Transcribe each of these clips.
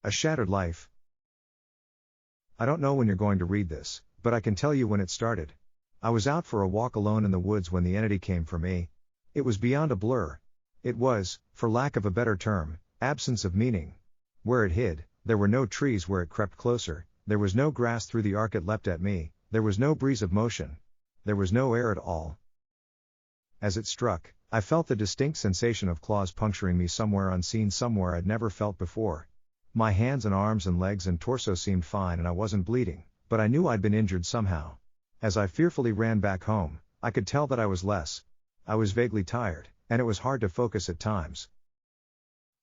A Shattered Life. I don't know when you're going to read this, but I can tell you when it started. I was out for a walk alone in the woods when the entity came for me. It was beyond a blur. It was, for lack of a better term, absence of meaning. Where it hid, there were no trees where it crept closer, there was no grass through the arc it leapt at me, there was no breeze of motion. There was no air at all. As it struck, I felt the distinct sensation of claws puncturing me somewhere unseen, somewhere I'd never felt before. My hands and arms and legs and torso seemed fine and I wasn't bleeding, but I knew I'd been injured somehow. As I fearfully ran back home, I could tell that I was vaguely tired, and it was hard to focus at times.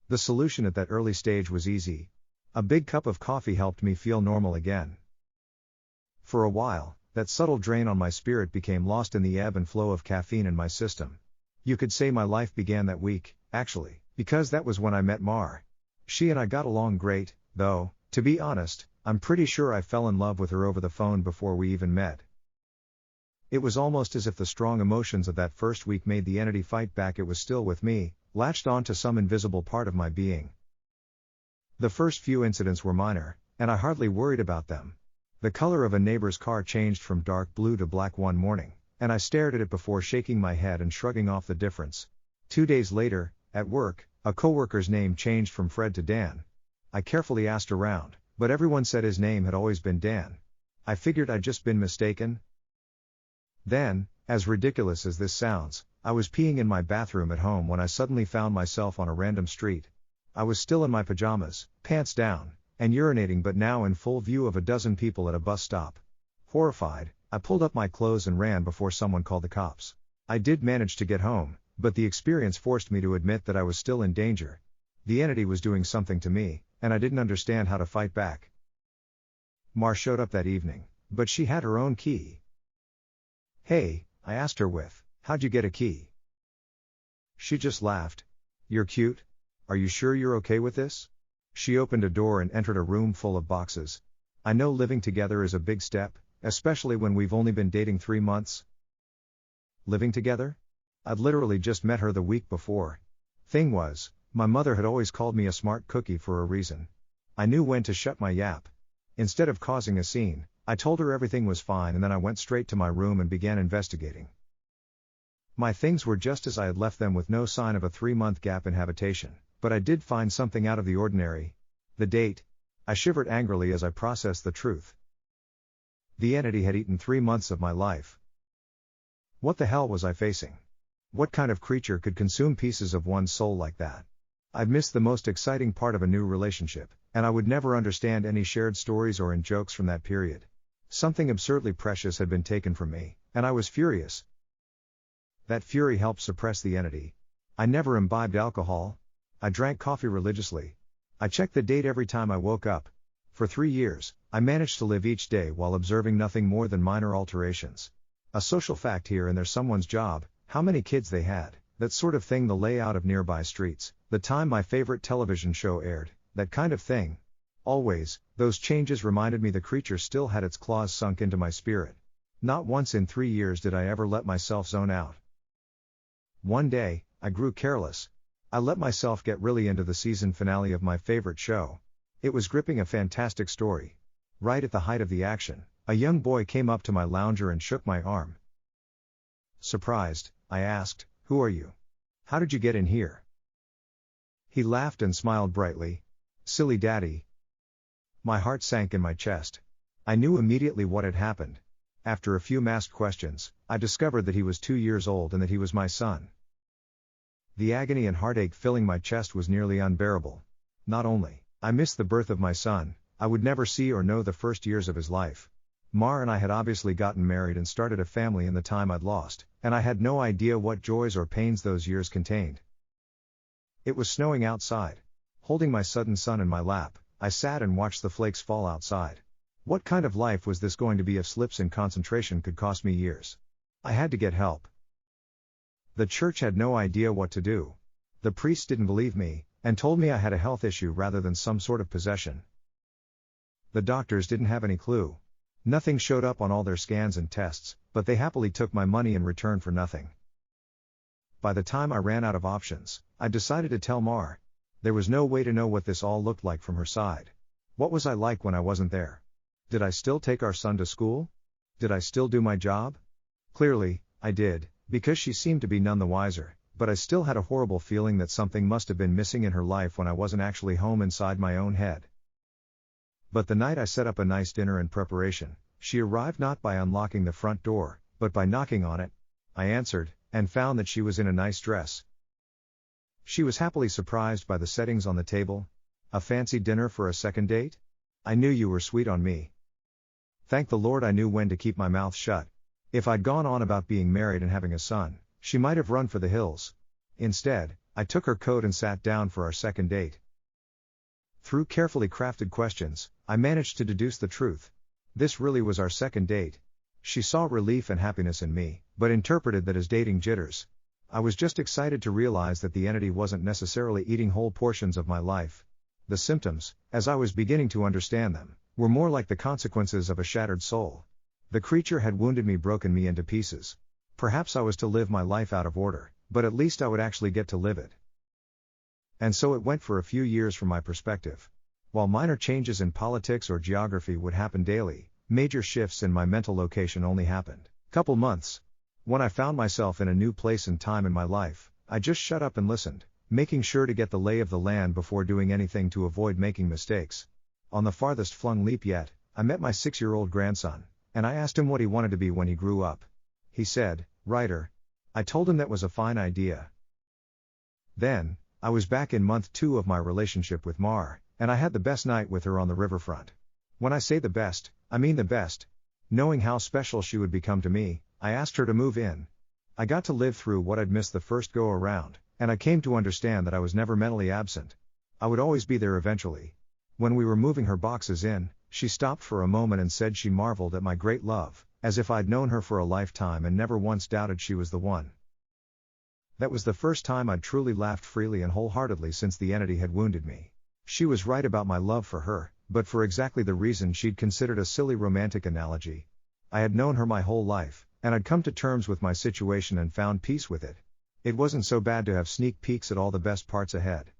The solution at that early stage was easy. A big cup of coffee helped me feel normal again. For a while, that subtle drain on my spirit became lost in the ebb and flow of caffeine in my system. You could say my life began that week, actually, because that was when I met Mar. She and I got along great, though, to be honest, I'm pretty sure I fell in love with her over the phone before we even met. It was almost as if the strong emotions of that first week made the entity fight back. It was still with me, latched on to some invisible part of my being. The first few incidents were minor, and I hardly worried about them. The color of a neighbor's car changed from dark blue to black one morning, and I stared at it before shaking my head and shrugging off the difference. 2 days later, at work, a coworker's name changed from Fred to Dan. I carefully asked around, but everyone said his name had always been Dan. I figured I'd just been mistaken. Then, as ridiculous as this sounds, I was peeing in my bathroom at home when I suddenly found myself on a random street. I was still in my pajamas, pants down, and urinating, but now in full view of a dozen people at a bus stop. Horrified, I pulled up my clothes and ran before someone called the cops. I did manage to get home, but the experience forced me to admit that I was still in danger. The entity was doing something to me, and I didn't understand how to fight back. Mar showed up that evening, but she had her own key. "Hey," I asked her with, "how'd you get a key?" She just laughed. "You're cute. Are you sure you're okay with this?" She opened a door and entered a room full of boxes. "I know living together is a big step, especially when we've only been dating 3 months. Living together? I'd literally just met her the week before. Thing was, my mother had always called me a smart cookie for a reason. I knew when to shut my yap. Instead of causing a scene, I told her everything was fine and then I went straight to my room and began investigating. My things were just as I had left them, with no sign of a 3-month gap in habitation, but I did find something out of the ordinary. The date. I shivered angrily as I processed the truth. The entity had eaten 3 months of my life. What the hell was I facing? What kind of creature could consume pieces of one's soul like that? I'd missed the most exciting part of a new relationship, and I would never understand any shared stories or in-jokes from that period. Something absurdly precious had been taken from me, and I was furious. That fury helped suppress the entity. I never imbibed alcohol. I drank coffee religiously. I checked the date every time I woke up. For 3 years, I managed to live each day while observing nothing more than minor alterations. A social fact here and there: someone's job, how many kids they had, that sort of thing, the layout of nearby streets, the time my favorite television show aired, that kind of thing. Always, those changes reminded me the creature still had its claws sunk into my spirit. Not once in 3 years did I ever let myself zone out. One day, I grew careless. I let myself get really into the season finale of my favorite show. It was gripping, a fantastic story. Right at the height of the action, a young boy came up to my lounger and shook my arm. Surprised, I asked, "Who are you? How did you get in here?" He laughed and smiled brightly. "Silly daddy." My heart sank in my chest. I knew immediately what had happened. After a few masked questions, I discovered that he was 2 years old and that he was my son. The agony and heartache filling my chest was nearly unbearable. Not only I missed the birth of my son, I would never see or know the first years of his life. Mar and I had obviously gotten married and started a family in the time I'd lost, and I had no idea what joys or pains those years contained. It was snowing outside. Holding my sudden son in my lap, I sat and watched the flakes fall outside. What kind of life was this going to be if slips in concentration could cost me years? I had to get help. The church had no idea what to do. The priest didn't believe me, and told me I had a health issue rather than some sort of possession. The doctors didn't have any clue. Nothing showed up on all their scans and tests, but they happily took my money in return for nothing. By the time I ran out of options, I decided to tell Mar. There was no way to know what this all looked like from her side. What was I like when I wasn't there? Did I still take our son to school? Did I still do my job? Clearly, I did, because she seemed to be none the wiser, but I still had a horrible feeling that something must have been missing in her life when I wasn't actually home inside my own head. But the night I set up a nice dinner in preparation, she arrived not by unlocking the front door, but by knocking on it. I answered, and found that she was in a nice dress. She was happily surprised by the settings on the table. A fancy dinner for a second date? I knew you were sweet on me. Thank the Lord I knew when to keep my mouth shut. If I'd gone on about being married and having a son, she might have run for the hills. Instead, I took her coat and sat down for our second date. Through carefully crafted questions, I managed to deduce the truth. This really was our second date. She saw relief and happiness in me, but interpreted that as dating jitters. I was just excited to realize that the entity wasn't necessarily eating whole portions of my life. The symptoms, as I was beginning to understand them, were more like the consequences of a shattered soul. The creature had wounded me, broken me into pieces. Perhaps I was to live my life out of order, but at least I would actually get to live it. And so it went for a few years from my perspective. While minor changes in politics or geography would happen daily, major shifts in my mental location only happened couple months. When I found myself in a new place and time in my life, I just shut up and listened, making sure to get the lay of the land before doing anything to avoid making mistakes. On the farthest flung leap yet, I met my 6-year-old grandson, and I asked him what he wanted to be when he grew up. He said, writer. I told him that was a fine idea. Then, I was back in month 2 of my relationship with Mar, and I had the best night with her on the riverfront. When I say the best, I mean the best. Knowing how special she would become to me, I asked her to move in. I got to live through what I'd missed the first go around, and I came to understand that I was never mentally absent. I would always be there eventually. When we were moving her boxes in, she stopped for a moment and said she marveled at my great love, as if I'd known her for a lifetime and never once doubted she was the one. That was the first time I'd truly laughed freely and wholeheartedly since the entity had wounded me. She was right about my love for her, but for exactly the reason she'd considered a silly romantic analogy. I had known her my whole life, and I'd come to terms with my situation and found peace with it. It wasn't so bad to have sneak peeks at all the best parts ahead.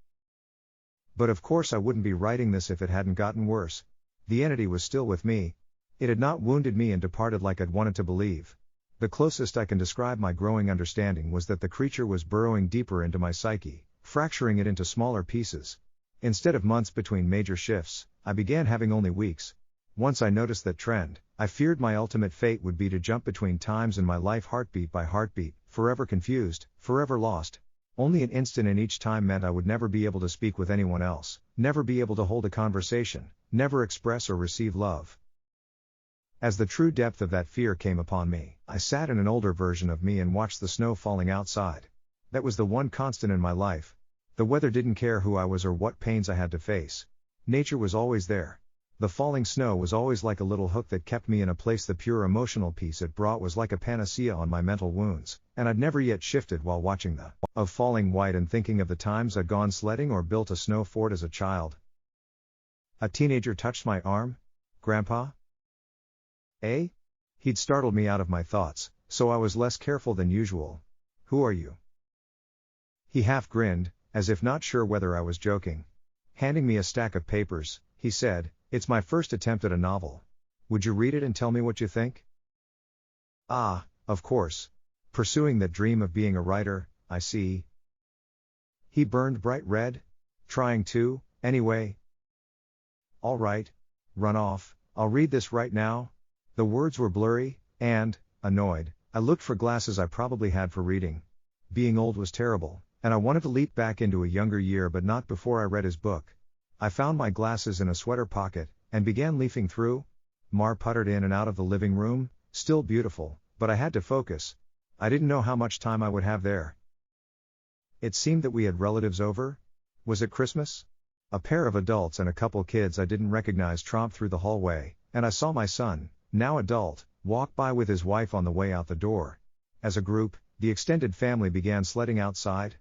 But of course I wouldn't be writing this if it hadn't gotten worse. The entity was still with me. It had not wounded me and departed like I'd wanted to believe. The closest I can describe my growing understanding was that the creature was burrowing deeper into my psyche, fracturing it into smaller pieces. Instead of months between major shifts, I began having only weeks. Once I noticed that trend, I feared my ultimate fate would be to jump between times in my life heartbeat by heartbeat, forever confused, forever lost. Only an instant in each time meant I would never be able to speak with anyone else, never be able to hold a conversation, never express or receive love. As the true depth of that fear came upon me, I sat in an older version of me and watched the snow falling outside. That was the one constant in my life. The weather didn't care who I was or what pains I had to face. Nature was always there. The falling snow was always like a little hook that kept me in a place. The pure emotional peace it brought was like a panacea on my mental wounds, and I'd never yet shifted while watching the of falling white and thinking of the times I'd gone sledding or built a snow fort as a child. A teenager touched my arm. Grandpa? Eh? He'd startled me out of my thoughts, so I was less careful than usual. Who are you? He half grinned, as if not sure whether I was joking. Handing me a stack of papers, he said, "It's my first attempt at a novel. Would you read it and tell me what you think?" Ah, of course. Pursuing that dream of being a writer, I see. He burned bright red. Trying to, anyway. All right. Run off, I'll read this right now. The words were blurry, and, annoyed, I looked for glasses I probably had for reading. Being old was terrible, and I wanted to leap back into a younger year, but not before I read his book. I found my glasses in a sweater pocket, and began leafing through. Mar puttered in and out of the living room, still beautiful, but I had to focus. I didn't know how much time I would have there. It seemed that we had relatives over. Was it Christmas? A pair of adults and a couple kids I didn't recognize tromped through the hallway, and I saw my son, now adult, walk by with his wife on the way out the door. As a group, the extended family began sledding outside.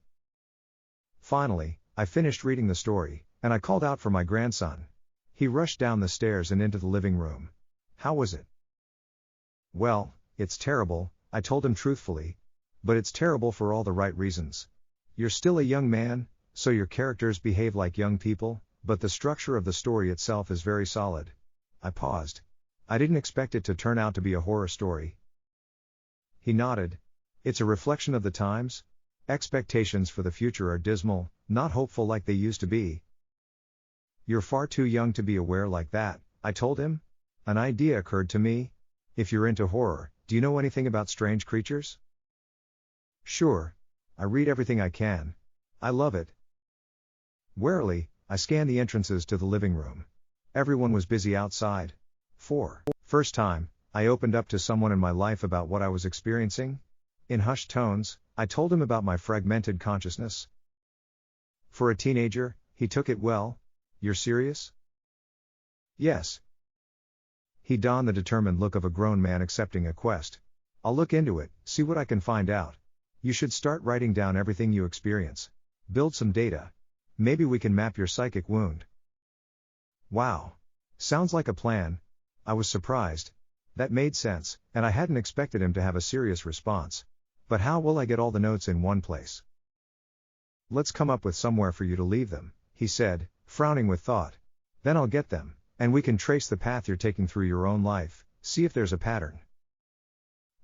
Finally, I finished reading the story, and I called out for my grandson. He rushed down the stairs and into the living room. How was it? Well, it's terrible, I told him truthfully. But it's terrible for all the right reasons. You're still a young man, So your characters behave like young people, but the structure of the story itself is very solid. I paused. I didn't expect it to turn out to be a horror story. He nodded. It's a reflection of the times. Expectations for the future are dismal, not hopeful like they used to be. You're far too young to be aware like that, I told him. An idea occurred to me. If you're into horror, do you know anything about strange creatures? Sure. I read everything I can. I love it. Warily, I scanned the entrances to the living room. Everyone was busy outside. First time, I opened up to someone in my life about what I was experiencing. In hushed tones, I told him about my fragmented consciousness. For a teenager, he took it well. You're serious? Yes. He donned the determined look of a grown man accepting a quest. I'll look into it, see what I can find out. You should start writing down everything you experience. Build some data. Maybe we can map your psychic wound. Wow. Sounds like a plan. I was surprised. That made sense, and I hadn't expected him to have a serious response. But how will I get all the notes in one place? Let's come up with somewhere for you to leave them, he said, frowning with thought. Then I'll get them, and we can trace the path you're taking through your own life, see if there's a pattern.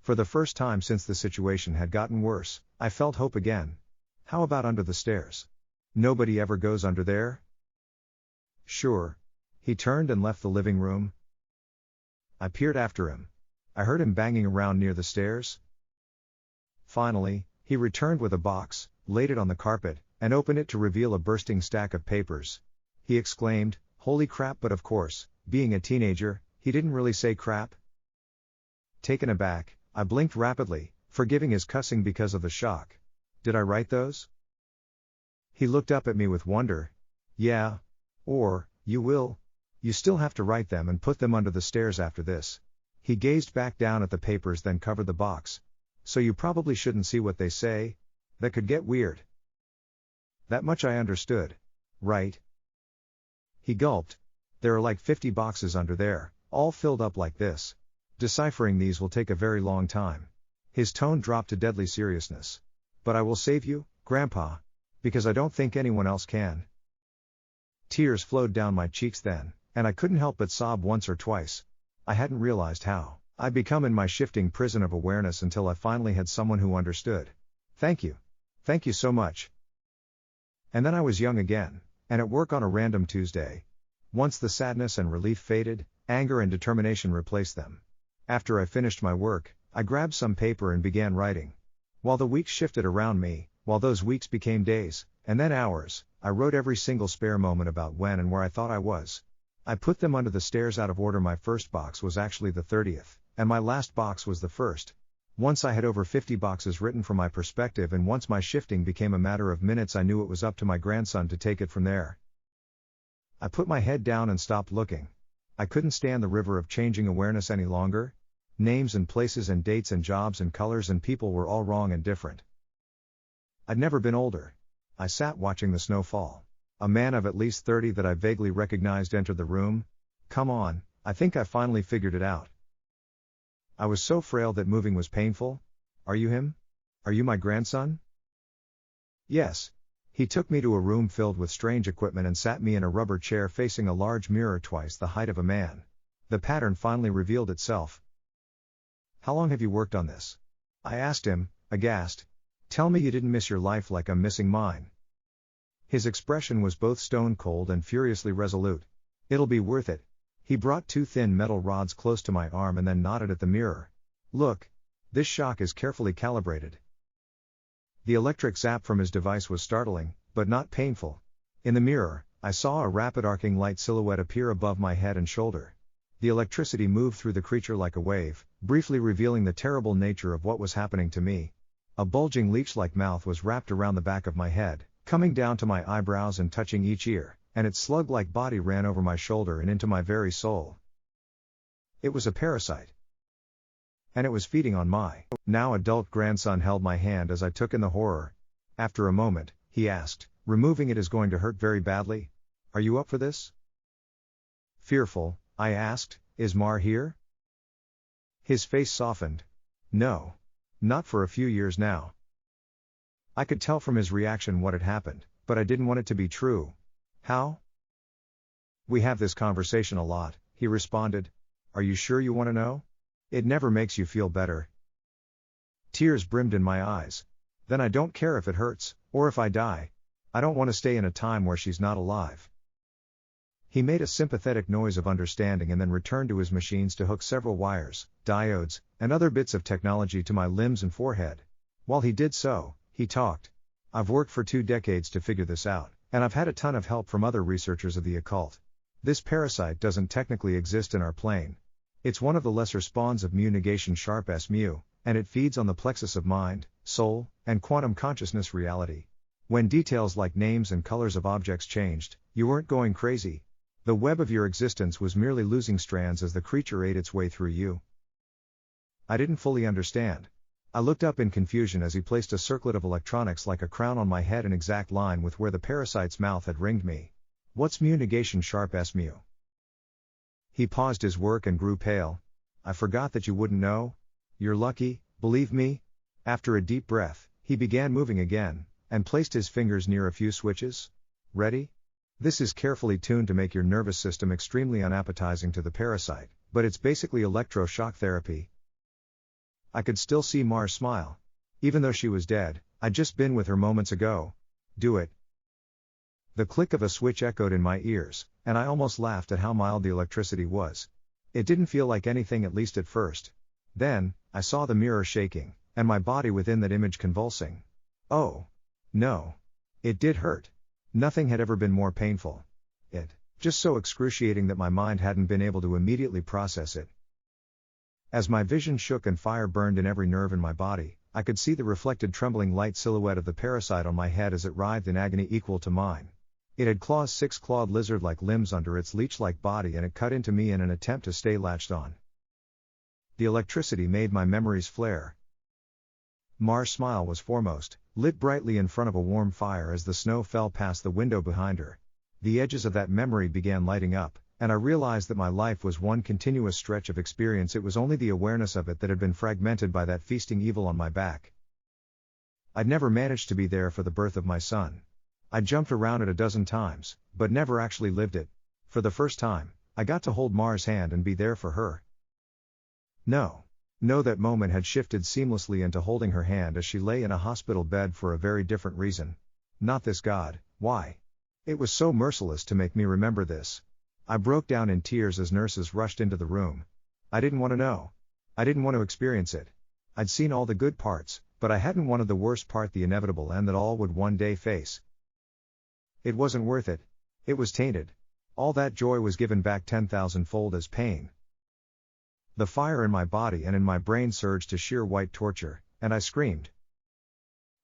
For the first time since the situation had gotten worse, I felt hope again. How about under the stairs? Nobody ever goes under there? Sure. He turned and left the living room. I peered after him. I heard him banging around near the stairs. Finally, he returned with a box, laid it on the carpet, and opened it to reveal a bursting stack of papers. He exclaimed, "Holy crap!" But of course, being a teenager, he didn't really say crap. Taken aback, I blinked rapidly, forgiving his cussing because of the shock. Did I write those? He looked up at me with wonder. Yeah. Or, you will. You still have to write them and put them under the stairs after this. He gazed back down at the papers, then covered the box. So you probably shouldn't see what they say. That could get weird. That much I understood. Right? He gulped. There are like 50 boxes under there, all filled up like this. Deciphering these will take a very long time. His tone dropped to deadly seriousness. But I will save you, Grandpa. Because I don't think anyone else can. Tears flowed down my cheeks then, and I couldn't help but sob once or twice. I hadn't realized how I'd become in my shifting prison of awareness until I finally had someone who understood. Thank you. Thank you so much. And then I was young again, and at work on a random Tuesday. Once the sadness and relief faded, anger and determination replaced them. After I finished my work, I grabbed some paper and began writing. While the weeks shifted around me, while those weeks became days, and then hours, I wrote every single spare moment about when and where I thought I was. I put them under the stairs out of order. My first box was actually the 30th, and my last box was the first. Once I had over 50 boxes written from my perspective, and once my shifting became a matter of minutes, I knew it was up to my grandson to take it from there. I put my head down and stopped looking. I couldn't stand the river of changing awareness any longer. Names and places and dates and jobs and colors and people were all wrong and different. I'd never been older. I sat watching the snow fall. A man of at least 30 that I vaguely recognized entered the room. Come on, I think I finally figured it out. I was so frail that moving was painful. Are you him? Are you my grandson? Yes. He took me to a room filled with strange equipment and sat me in a rubber chair facing a large mirror twice the height of a man. The pattern finally revealed itself. How long have you worked on this? I asked him, aghast. Tell me you didn't miss your life like I'm missing mine. His expression was both stone cold and furiously resolute. It'll be worth it. He brought 2 thin metal rods close to my arm and then nodded at the mirror. Look. This shock is carefully calibrated. The electric zap from his device was startling, but not painful. In the mirror, I saw a rapid arcing light silhouette appear above my head and shoulder. The electricity moved through the creature like a wave, briefly revealing the terrible nature of what was happening to me. A bulging leech-like mouth was wrapped around the back of my head, coming down to my eyebrows and touching each ear, and its slug-like body ran over my shoulder and into my very soul. It was a parasite. And it was feeding on my now adult grandson. Held my hand as I took in the horror. After a moment, he asked, removing it is going to hurt very badly? Are you up for this? Fearful, I asked, is Mar here? His face softened. No. Not for a few years now. I could tell from his reaction what had happened. but I didn't want it to be true. How? We have this conversation a lot, he responded. Are you sure you want to know? It never makes you feel better. Tears brimmed in my eyes. Then I don't care if it hurts, or if I die. I don't want to stay in a time where she's not alive. He made a sympathetic noise of understanding and then returned to his machines to hook several wires, diodes, and other bits of technology to my limbs and forehead. While he did so, he talked. I've worked for 2 decades to figure this out, and I've had a ton of help from other researchers of the occult. This parasite doesn't technically exist in our plane. It's one of the lesser spawns of mu negation sharp S mu, and it feeds on the plexus of mind, soul, and quantum consciousness reality. When details like names and colors of objects changed, you weren't going crazy. The web of your existence was merely losing strands as the creature ate its way through you. I didn't fully understand. I looked up in confusion as he placed a circlet of electronics like a crown on my head in exact line with where the parasite's mouth had ringed me. What's mu negation sharp S mu? He paused his work and grew pale. I forgot that you wouldn't know. You're lucky, believe me. After a deep breath, he began moving again, and placed his fingers near a few switches. Ready? This is carefully tuned to make your nervous system extremely unappetizing to the parasite, but it's basically electroshock therapy. I could still see Mars smile. Even though she was dead, I'd just been with her moments ago. Do it. The click of a switch echoed in my ears, and I almost laughed at how mild the electricity was. It didn't feel like anything, at least at first. Then, I saw the mirror shaking, and my body within that image convulsing. Oh. No. It did hurt. Nothing had ever been more painful. Just so excruciating that my mind hadn't been able to immediately process it. As my vision shook and fire burned in every nerve in my body, I could see the reflected trembling light silhouette of the parasite on my head as it writhed in agony equal to mine. It had 6-clawed lizard-like limbs under its leech-like body, and it cut into me in an attempt to stay latched on. The electricity made my memories flare. Mars' smile was foremost, lit brightly in front of a warm fire as the snow fell past the window behind her. The edges of that memory began lighting up, and I realized that my life was one continuous stretch of experience. It was only the awareness of it that had been fragmented by that feasting evil on my back. I'd never managed to be there for the birth of my son. I jumped around it a dozen times, but never actually lived it. For the first time, I got to hold Mars' hand and be there for her. No, that moment had shifted seamlessly into holding her hand as she lay in a hospital bed for a very different reason. Not this God, why? It was so merciless to make me remember this. I broke down in tears as nurses rushed into the room. I didn't want to know. I didn't want to experience it. I'd seen all the good parts, but I hadn't wanted the worst part, the inevitable end that all would one day face. It wasn't worth it. It was tainted. All that joy was given back 10,000-fold as pain. The fire in my body and in my brain surged to sheer white torture, and I screamed.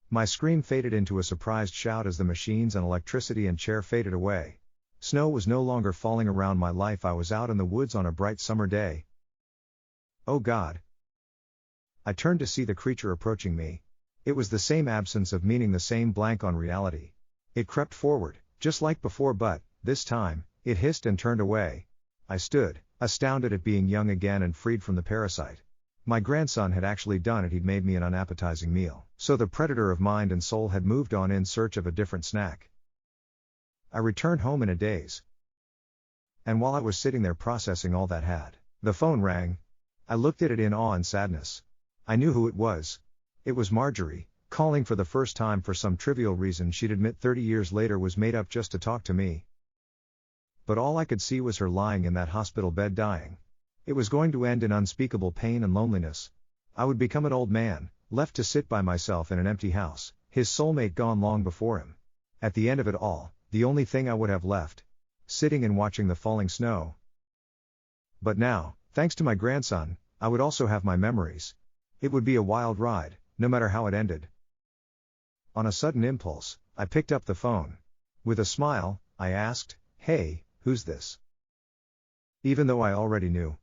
My scream faded into a surprised shout as the machines and electricity and chair faded away. Snow was no longer falling around my life. I was out in the woods on a bright summer day. Oh God! I turned to see the creature approaching me. It was the same absence of meaning, the same blank on reality. It crept forward, just like before, but, this time, it hissed and turned away. I stood, astounded at being young again and freed from the parasite. My grandson had actually done it. He'd made me an unappetizing meal, so the predator of mind and soul had moved on in search of a different snack. I returned home in a daze. And while I was sitting there processing all that, the phone rang. I looked at it in awe and sadness. I knew who it was. It was Marjorie, calling for the first time for some trivial reason she'd admit 30 years later was made up just to talk to me. But all I could see was her lying in that hospital bed dying. It was going to end in unspeakable pain and loneliness. I would become an old man, left to sit by myself in an empty house, his soulmate gone long before him. At the end of it all, the only thing I would have left, sitting and watching the falling snow. But now, thanks to my grandson, I would also have my memories. It would be a wild ride, no matter how it ended. On a sudden impulse, I picked up the phone. With a smile, I asked, "Hey, who's this?" Even though I already knew.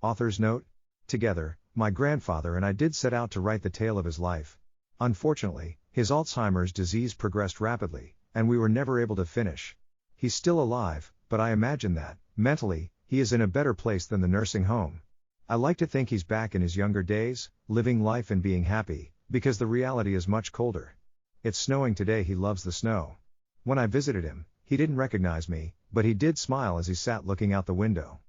Author's note: together, my grandfather and I did set out to write the tale of his life. Unfortunately, his Alzheimer's disease progressed rapidly, and we were never able to finish. He's still alive, but I imagine that, mentally, he is in a better place than the nursing home. I like to think he's back in his younger days, living life and being happy, because the reality is much colder. It's snowing today. He loves the snow. When I visited him, he didn't recognize me, but he did smile as he sat looking out the window.